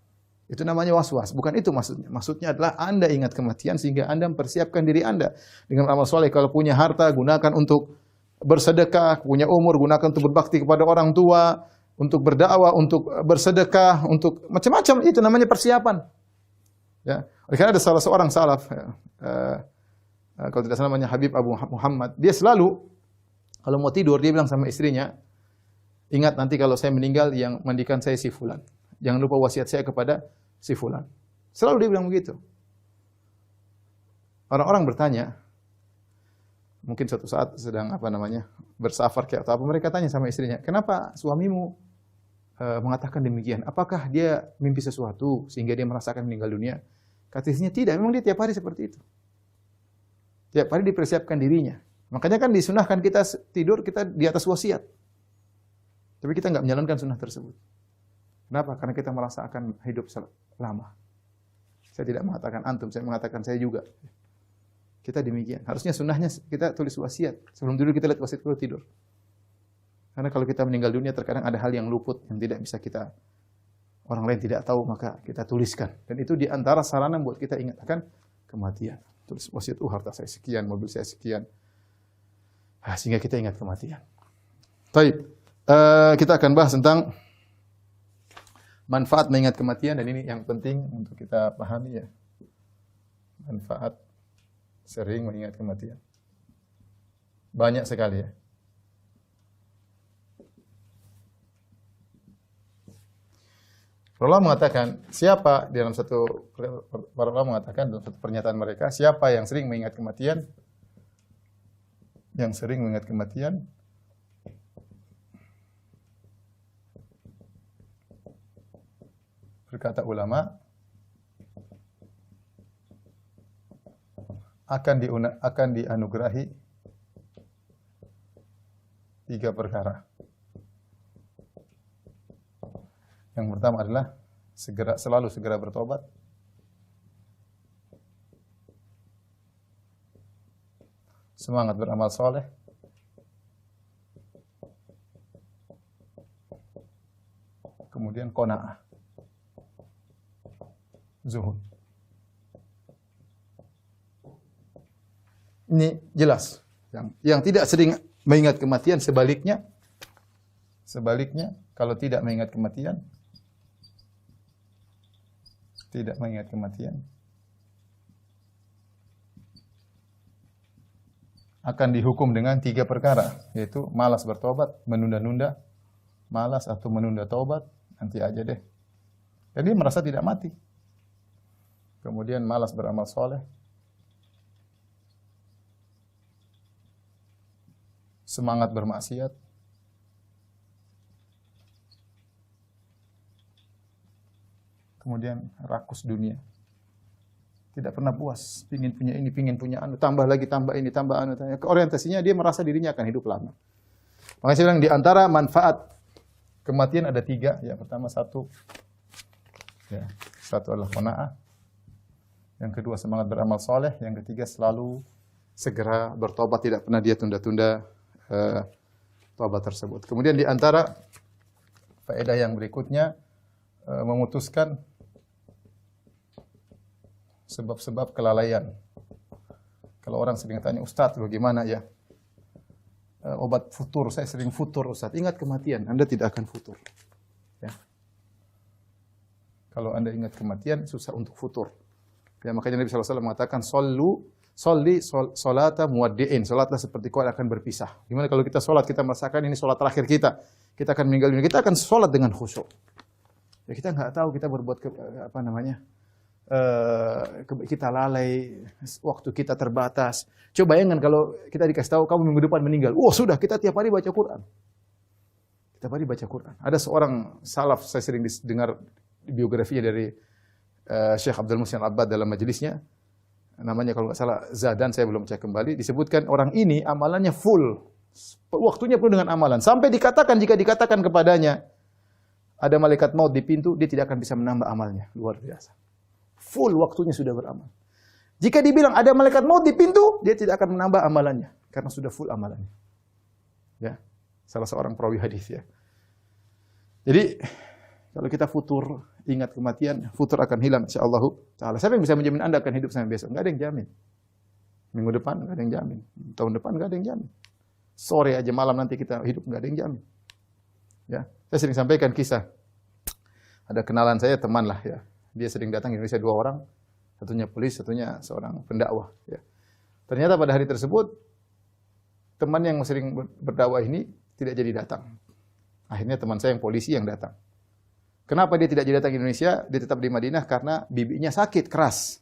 Itu namanya was-was. Bukan itu maksudnya. Maksudnya adalah Anda ingat kematian sehingga Anda mempersiapkan diri Anda. Dengan amal soleh, kalau punya harta, gunakan untuk bersedekah. Punya umur, gunakan untuk berbakti kepada orang tua. Untuk berdakwah, untuk bersedekah, untuk macam-macam. Itu namanya persiapan. Ya. Karena ada salah seorang salaf, kalau tidak salah namanya Habib Abu Muhammad. Dia selalu, kalau mau tidur, dia bilang sama istrinya, ingat nanti kalau saya meninggal, yang mandikan saya si fulan. Jangan lupa wasiat saya kepada si fulan. Selalu dia bilang begitu. Orang-orang bertanya, mungkin suatu saat sedang bersafar kayak atau apa, mereka tanya sama istrinya, kenapa suamimu mengatakan demikian? Apakah dia mimpi sesuatu sehingga dia merasakan meninggal dunia? Kata istrinya, tidak, memang dia tiap hari seperti itu. Tiap hari dipersiapkan dirinya. Makanya kan disunahkan kita tidur, kita di atas wasiat. Tapi kita nggak menjalankan sunnah tersebut. Kenapa? Karena kita merasa akan hidup lama. Saya tidak mengatakan antum, saya mengatakan saya juga. Kita demikian. Harusnya sunnahnya kita tulis wasiat. Sebelum tidur kita lihat wasiat dulu tidur. Karena kalau kita meninggal dunia terkadang ada hal yang luput yang tidak bisa orang lain tidak tahu, maka kita tuliskan. Dan itu di antara sarana buat kita ingat akan kematian. Tulis wasiat, harta saya sekian, mobil saya sekian. Sehingga kita ingat kematian. Baik. Kita akan bahas tentang manfaat mengingat kematian, dan ini yang penting untuk kita pahami ya. Manfaat sering mengingat kematian. Banyak sekali ya. Para ulama mengatakan, para ulama mengatakan dalam satu pernyataan mereka, siapa yang sering mengingat kematian? Yang sering mengingat kematian berkata ulama, akan dianugerahi 3 perkara. Yang pertama adalah selalu segera bertobat. Semangat beramal soleh. Kemudian qanaah. Zuhud. Ini jelas. Yang tidak sering mengingat kematian sebaliknya, kalau tidak mengingat kematian, akan dihukum dengan 3 perkara, yaitu malas bertobat, menunda-nunda, malas atau menunda taubat, nanti aja deh. Jadi merasa tidak mati. Kemudian malas beramal soleh, semangat bermaksiat, kemudian rakus dunia. Tidak pernah puas, pingin punya ini, pingin punya anu, tambah lagi, tambah ini, tambah anu. Orientasinya dia merasa dirinya akan hidup lama. Makanya saya bilang di antara manfaat kematian ada 3. Yang pertama satu adalah qanaah. Yang kedua semangat beramal soleh. Yang ketiga selalu segera bertobat, tidak pernah dia tunda-tunda tobat tersebut. Kemudian di antara faedah yang berikutnya, memutuskan sebab-sebab kelalaian. Kalau orang sering tanya, Ustadz bagaimana ya obat futur? Saya sering futur, Ustadz. Ingat kematian, Anda tidak akan futur. Ya. Kalau Anda ingat kematian, susah untuk futur. Ya, makanya Nabi SAW mengatakan, Solli solata muwaddi'in. Solatlah seperti kau akan berpisah. Gimana kalau kita solat, kita merasakan ini solat terakhir kita. Kita akan meninggal dunia. Kita akan solat dengan khusyuk. Ya, kita nggak tahu kita berbuat kita lalai, waktu kita terbatas. Coba bayangkan kalau kita dikasih tahu kamu minggu depan meninggal. Wah, sudah, kita tiap hari baca Quran. Tiap hari baca Quran. Ada seorang salaf, saya sering dengar biografinya dari Syekh Abdul Muhsin Al-Abbad dalam majelisnya. Namanya kalau nggak salah Zadan, saya belum cek kembali. Disebutkan orang ini amalannya full. Waktunya penuh dengan amalan. Sampai dikatakan, jika dikatakan kepadanya, ada malaikat maut di pintu, dia tidak akan bisa menambah amalnya. Luar biasa. Full waktunya sudah beramal. Jika dibilang ada malaikat maut di pintu, dia tidak akan menambah amalannya karena sudah full amalannya. Ya, salah seorang perawi hadis ya. Jadi kalau kita futur, ingat kematian, futur akan hilang insyaallah taala. Siapa yang bisa menjamin Anda akan hidup sampai besok? Enggak ada yang jamin. Minggu depan enggak ada yang jamin. Tahun depan enggak ada yang jamin. Sore aja malam nanti kita hidup enggak ada yang jamin. Ya, saya sering sampaikan kisah. Ada kenalan saya, teman lah ya. Dia sering datang ke Indonesia 2 orang, satunya polisi, satunya seorang pendakwah. Ya. Ternyata pada hari tersebut, teman yang sering berdakwah ini tidak jadi datang. Akhirnya teman saya yang polisi yang datang. Kenapa dia tidak jadi datang ke Indonesia? Dia tetap di Madinah karena bibinya sakit keras.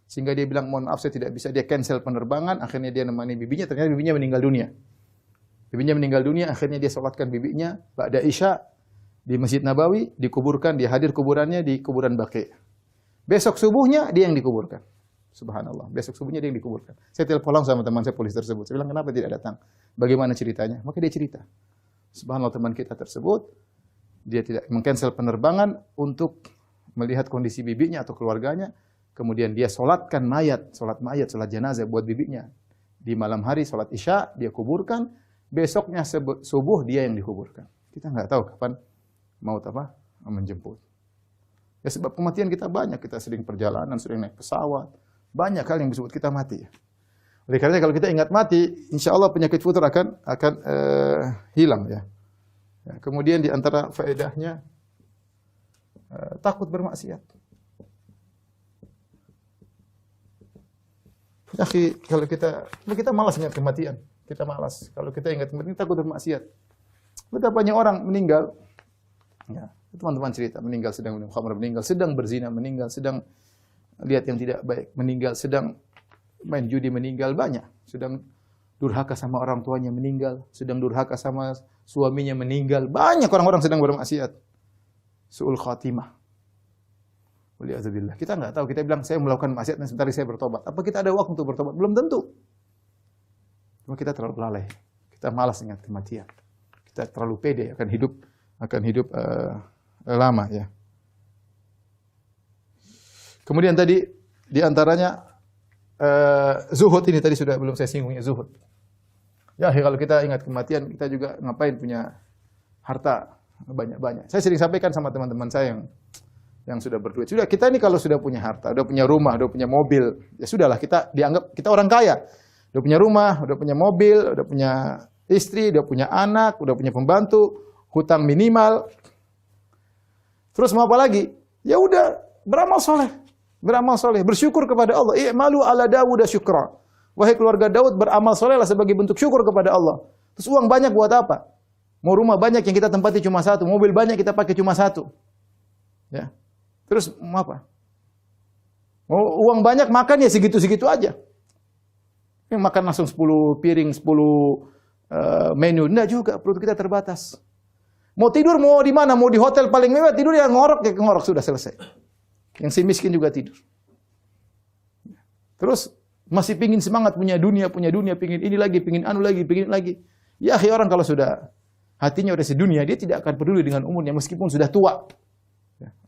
Sehingga dia bilang, mohon maaf saya tidak bisa, dia cancel penerbangan, akhirnya dia nemani bibinya, ternyata bibinya meninggal dunia. Bibinya meninggal dunia, akhirnya dia sholatkan bibinya, ba'da Isya, di Masjid Nabawi, dikuburkan, dia hadir kuburannya di kuburan Baqi'. Besok subuhnya dia yang dikuburkan. Subhanallah, besok subuhnya dia yang dikuburkan. Saya telepon langsung sama teman saya polisi tersebut. Saya bilang, kenapa tidak datang? Bagaimana ceritanya? Maka dia cerita. Subhanallah, teman kita tersebut, dia tidak meng-cancel penerbangan untuk melihat kondisi bibinya atau keluarganya. Kemudian dia sholatkan mayat, sholat jenazah buat bibinya. Di malam hari sholat Isya, dia kuburkan. Besoknya subuh dia yang dikuburkan. Kita nggak tahu kapan maut menjemput. Ya sebab kematian kita banyak, kita sering perjalanan, sering naik pesawat, banyak hal yang disebut kita mati. Oleh karena kalau kita ingat mati, insya Allah penyakit futur akan hilang ya. Kemudian di antara faedahnya takut bermaksiat. Ya, kalau kita malas ingat kematian, kita malas. Kalau kita ingat kematian, takut bermaksiat. Betapa banyak orang meninggal. Ya, teman-teman cerita, meninggal sedang minum khamr, meninggal sedang berzina, meninggal sedang lihat yang tidak baik, meninggal sedang main judi, meninggal banyak, sedang durhaka sama orang tuanya, meninggal, sedang durhaka sama suaminya, meninggal. Banyak orang-orang sedang bermaksiat. Su'ul khatimah. Waliyahzubillah. Kita enggak tahu, kita bilang saya melakukan maksiat dan sebentar saya bertobat. Apa kita ada waktu untuk bertobat? Belum tentu. Cuma kita terlalu lalai. Kita malas ingat kematian. Kita terlalu pede akan hidup lama ya. Kemudian tadi di antaranya zuhud ini tadi sudah belum saya singgung ya, zuhud. Ya, kalau kita ingat kematian, kita juga ngapain punya harta banyak-banyak. Saya sering sampaikan sama teman-teman saya yang sudah berduit. Sudah, kita ini kalau sudah punya harta, udah punya rumah, udah punya mobil, ya sudahlah, kita dianggap kita orang kaya. Udah punya rumah, udah punya mobil, udah punya istri, udah punya anak, udah punya pembantu, hutang minimal. Terus mau apa lagi? Ya udah, beramal soleh. Beramal soleh, bersyukur kepada Allah. I'malu ala Dawud syukra. Wahai keluarga Daud, beramal solehlah sebagai bentuk syukur kepada Allah. Terus uang banyak buat apa? Mau rumah banyak yang kita tempati cuma satu, mobil banyak kita pakai cuma satu. Ya. Terus mau apa? Mau uang banyak makan ya segitu-segitu aja. Yang makan langsung 10 piring, 10 menu. Enggak juga, perut kita terbatas. Mau tidur mau di mana? Mau di hotel paling mewah, tidur ya ngorok sudah selesai. Yang si miskin juga tidur. Terus masih pingin semangat punya dunia, pingin ini lagi, pingin anu lagi, pingin lagi. Ya akhi, orang kalau sudah hatinya udah sedunia, dia tidak akan peduli dengan umurnya meskipun sudah tua.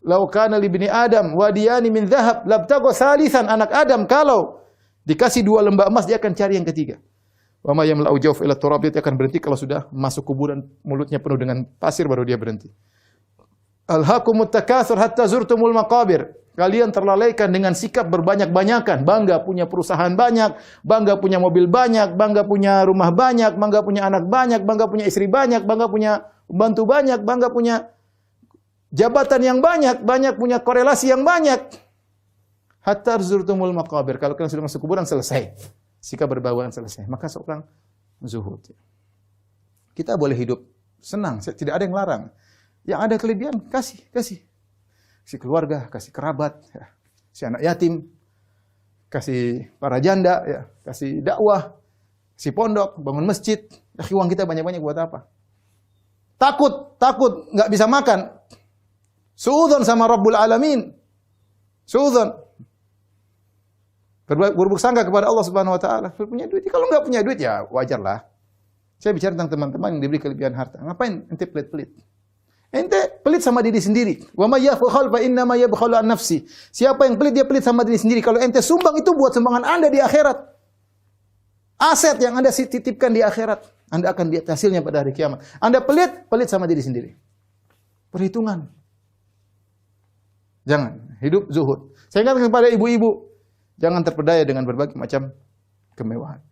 Lau kana li bani Adam wadiyani min dhahab labtagha salisan, anak Adam kalau dikasih 2 lembah emas dia akan cari yang ketiga. Wa ma yamla'u jawf ila turab, dia akan berhenti kalau sudah masuk kuburan mulutnya penuh dengan pasir baru dia berhenti. Alhaakumut takatsur hatta zurtumul maqabir. Kalian terlalaikan dengan sikap berbanyak-banyakan, bangga punya perusahaan banyak, bangga punya mobil banyak, bangga punya rumah banyak, bangga punya anak banyak, bangga punya istri banyak, bangga punya pembantu banyak, bangga punya jabatan yang banyak, banyak punya korelasi yang banyak. Hatta zurtumul maqabir. Kalau kalian sudah masuk kuburan, selesai. Sikap berbauan selesai. Maka seorang zuhud. Kita boleh hidup senang, tidak ada yang larang. Yang ada kelebihan, kasih. Kasih keluarga, kasih kerabat, ya. Kasih anak yatim, kasih para janda, ya. Kasih dakwah, kasih pondok, bangun masjid. Uang kita banyak-banyak buat apa? Takut, nggak bisa makan. Suudzon sama Rabbul Alamin. Suudzon. Berburuk sangka kepada Allah Subhanahu wa taala. Punya duit. Kalau nggak punya duit ya wajarlah. Saya bicara tentang teman-teman yang diberi kelebihan harta. Ngapain ente pelit-pelit? Ente pelit sama diri sendiri. Wa may yabkhal fa inna ma yabkhalu an nafsi. Siapa yang pelit dia pelit sama diri sendiri. Kalau ente sumbang itu buat sumbangan Anda di akhirat. Aset yang Anda titipkan di akhirat, Anda akan lihat hasilnya pada hari kiamat. Anda pelit sama diri sendiri. Perhitungan. Jangan hidup zuhud. Saya ingatkan kepada ibu-ibu, jangan terpedaya dengan berbagai macam kemewahan.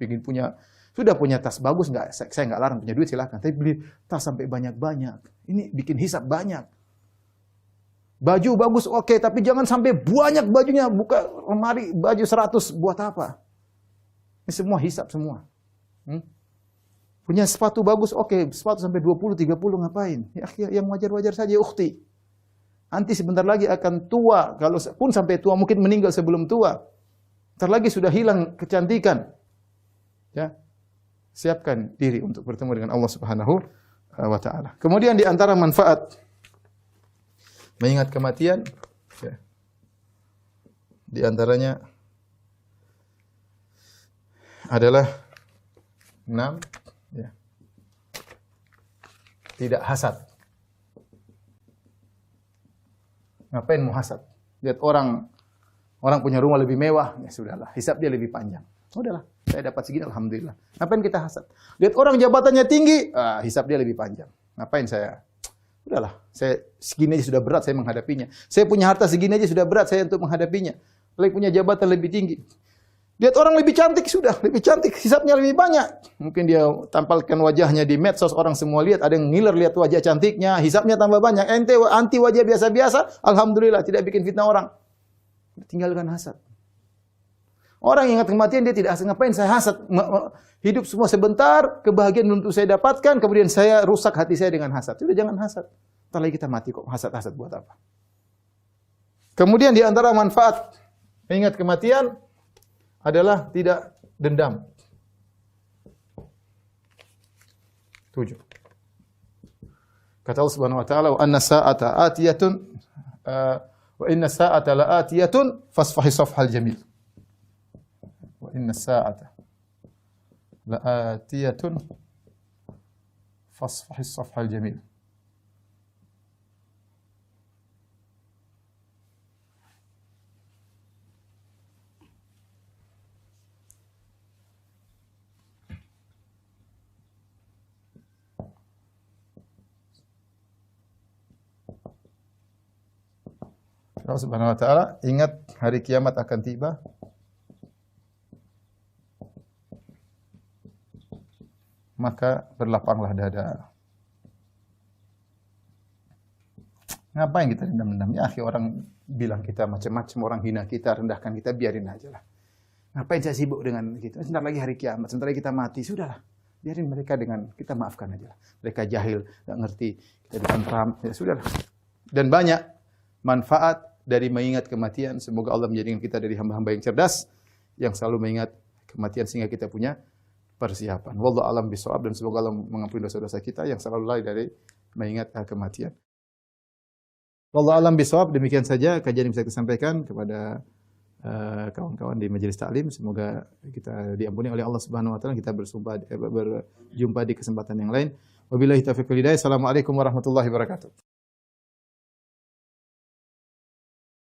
Sudah punya tas bagus enggak? Saya enggak larang punya duit silakan, tapi beli tas sampai banyak-banyak. Ini bikin hisab banyak. Baju bagus oke, tapi jangan sampai banyak bajunya, buka lemari baju 100 buat apa? Ini semua hisab semua. Punya sepatu bagus oke, sepatu sampai 20 30 ngapain? Ya yang wajar-wajar saja ukhti. Nanti sebentar lagi akan tua, kalau pun sampai tua mungkin meninggal sebelum tua. Ntar lagi sudah hilang kecantikan. Ya. Siapkan diri untuk bertemu dengan Allah Subhanahu wa taala. Kemudian di antara manfaat mengingat kematian, ya, di antaranya adalah 6, ya, tidak hasad. Ngapain mau hasad? Lihat orang punya rumah lebih mewah, ya sudahlah, hisab dia lebih panjang. Udahlah, saya dapat segini alhamdulillah. Ngapain kita hasad? Lihat orang jabatannya tinggi, hisab dia lebih panjang. Ngapain saya? Udahlah, saya segini aja sudah berat saya menghadapinya. Saya punya harta segini aja sudah berat saya untuk menghadapinya. Lagi punya jabatan lebih tinggi. Lihat orang lebih cantik sudah, lebih cantik, hisabnya lebih banyak. Mungkin dia tampilkan wajahnya di medsos, orang semua lihat, ada yang ngiler lihat wajah cantiknya, hisabnya tambah banyak. Ente anti wajah biasa-biasa, alhamdulillah tidak bikin fitnah orang. Tinggalkan hasad. Orang yang ingat kematian dia tidak hasad. Ngapain saya hasad? Hidup semua sebentar, kebahagiaan belum saya dapatkan, kemudian saya rusak hati saya dengan hasad. Sudah jangan hasad. Ntar lagi kita mati kok, hasad-hasad buat apa? Kemudian di antara manfaat mengingat kematian adalah tidak dendam. 7. Kata Allah Subhanahu wa taala, "Wa anna sa'ata atiyatun wa inna sa'ata la'atiyatun fasfahi safhal jamil." Wa inna sa'ata la'atiyatun fasfahi safhal jamil. Allah Subhanahu wa taala, ingat hari kiamat akan tiba. Maka berlapanglah dada. Ngapain kita dendam-dendam? Ya, akhi, orang bilang kita macam-macam, orang hina kita, rendahkan kita, biarin aja lah. Ngapain saya sibuk dengan gitu? Sebentar lagi hari kiamat, sebentar lagi kita mati, sudahlah. Biarin mereka dengan kita maafkan aja lah. Mereka jahil, enggak ngerti, kita ditentram, ya sudahlah. Dan banyak manfaat dari mengingat kematian. Semoga Allah menjadikan kita dari hamba-hamba yang cerdas, yang selalu mengingat kematian sehingga kita punya persiapan. Wallahu a'lam bishawab, dan semoga Allah mengampuni dosa-dosa kita yang selalu lalai dari mengingat kematian. Wallahu a'lam bishawab. Demikian saja kajian yang bisa kita sampaikan kepada kawan-kawan di majelis taklim. Semoga kita diampuni oleh Allah Subhanahu wa taala. Kita berjumpa di kesempatan yang lain. Wabillahi taufiq wal hidayah. Assalamualaikum warahmatullahi wabarakatuh.